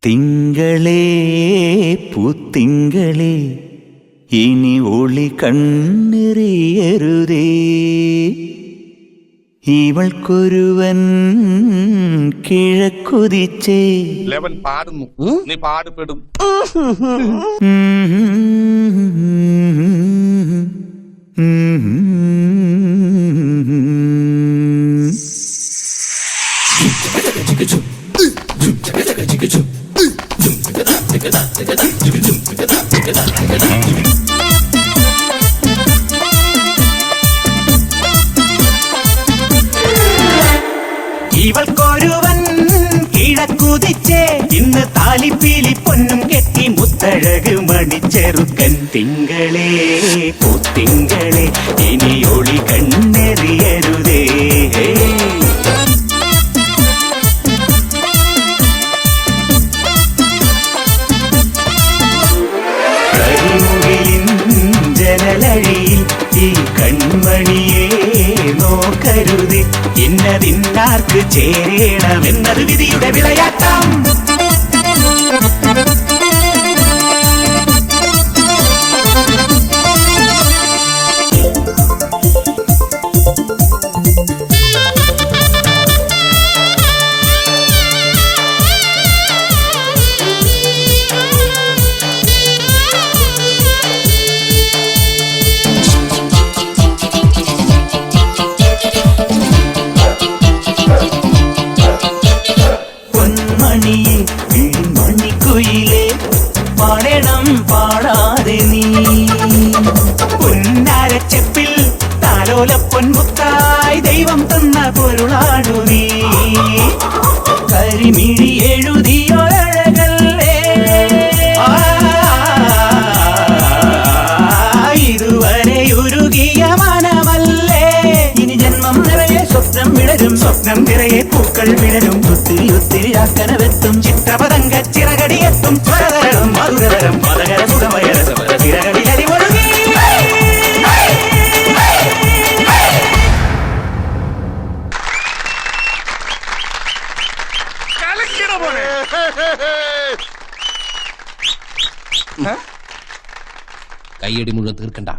തിങ്കളേ പൂത്തിങ്കളേ ഇനി ഒളി കണ്ണെറിയരുതേ ഇവൾക്കൊരുവൻ കിഴക്കുതിച്ചേ ലെവൻ പാടുന്നു നീ പാടുപെടും ഇവൾക്കൊരുവൻ കിഴക്കുതിച്ചേ ഇന്ന് താലിപ്പീലി പൊന്നും കെട്ടി മുത്തഴക് മണിച്ചെറുക്കൻ തിങ്കളേ പൂത്തിങ്കളേ ഇനി ഒളി കണ്ണെറിയരുതേ കരിമുകിലിൻ ജനലഴിയിൽ ഈ കൺമണിയെ നോക്കരുത് ഇന്നതിന്നാർക്ക് ചേരണമെന്നത് വിധിയുടെ വിളയാട്ടം മണിക്കുയിലേ പാടണം പാടാതെ നീ പൊന്നാരച്ചെപ്പിൽ താലോല പൊൻമുത്തായി ദൈവം തന്ന പൊരുളാണു നീ കരിമിഴി എഴുതിയൊരഴകല്ലേ ഇതുവരെ ഉരുകിയ മനമല്ലേ ഇനി ജന്മം നിറയെ സ്വപ്നം വിടരും സ്വപ്നം നിറയെ പൂക്കൾ വിടരും ഒത്തിരി ഒത്തിരി ആക്കനവെത്തും ചിത്രപതങ്ക ചിറകടിയെത്തും സ്വരതരം മധുരതരം മതകര സുഖമയരസവര ചിറകടിലരി ഒഴുകി കയ്യടി മുഴുവൻ തീർക്കണ്ട.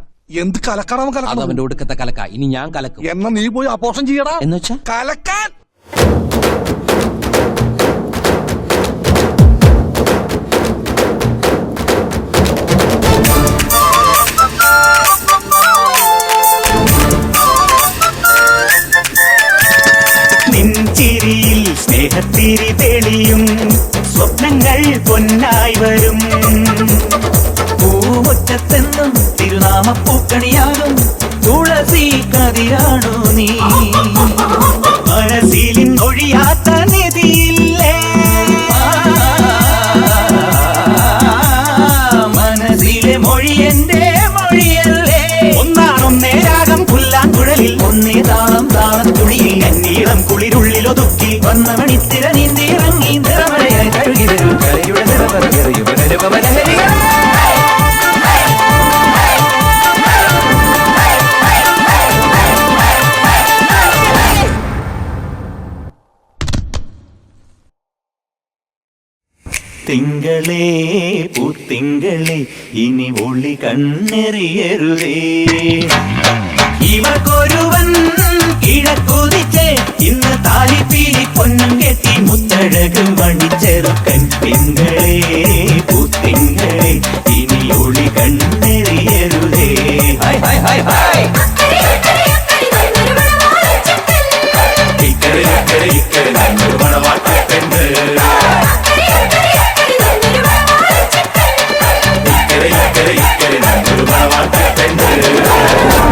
എന്ത് കലക്കണം അത് അവന്റെ ഒടുക്കത്തെ കലക്ക. ഇനി ഞാൻ കലക്കും. എന്നാ നീ പോയി അപോഷം ചെയ്യടാ. എന്നുവെച്ചാ കലക്കാൻ ചിരിയിൽ സ്നേഹത്തിരി തെളിയും സ്വപ്നങ്ങൾ പൊന്നായി വരും പൂമുറ്റത്തെന്നും തിരുനാമപ്പൂക്കണിയാകും തുളസി കതിരാണു നീ മനസ്സിലിൻ ഒഴിയാത്ത നിധിയില്ലേ മനസ്സിലെ മൊഴി എന്റെ മൊഴിയല്ലേ ഒന്നാണൊന്നേ രാഗം പുല്ലാങ്കുഴലിൽ ഒന്നേ താളം താളത്തുണിയിൽ കന്നീളം കുളിരുള്ളിലൊതുക്കി വന്ന മണിത്തിര നീന്തിയിറങ്ങി നിറമഴയായി കഴുകി വരും കലയുടെ നിറവരകരയുപനലഹരികൾ തിങ്കളേ പൂത്തിങ്കളേ ഇനി ഒളി കണ്ണെറിയരുതേ ഇവക്കൊരുവൻ കിഴക്കുതിച്ചേ ഇന്ന് താലിപ്പീലി പൊന്നും കെട്ടി മുത്തഴക് മണിച്ചെറുക്കൻ തിങ്കളേ പൂത്തിങ്കളേ ഇനി ഒളി കണ്ണെറിയരുതേ ഹായ് ഹായ് ഹായ് ഹായ് ഇക്കരെ ഇക്കരെ ഇക്കരെ നല്ലൊരു മണവാട്ടിപ്പെണ്ണ് ഇക്കരെ ഇക്കരെ ഇക്കരെ നല്ലൊരു മണവാട്ടിപ്പെണ്ണ്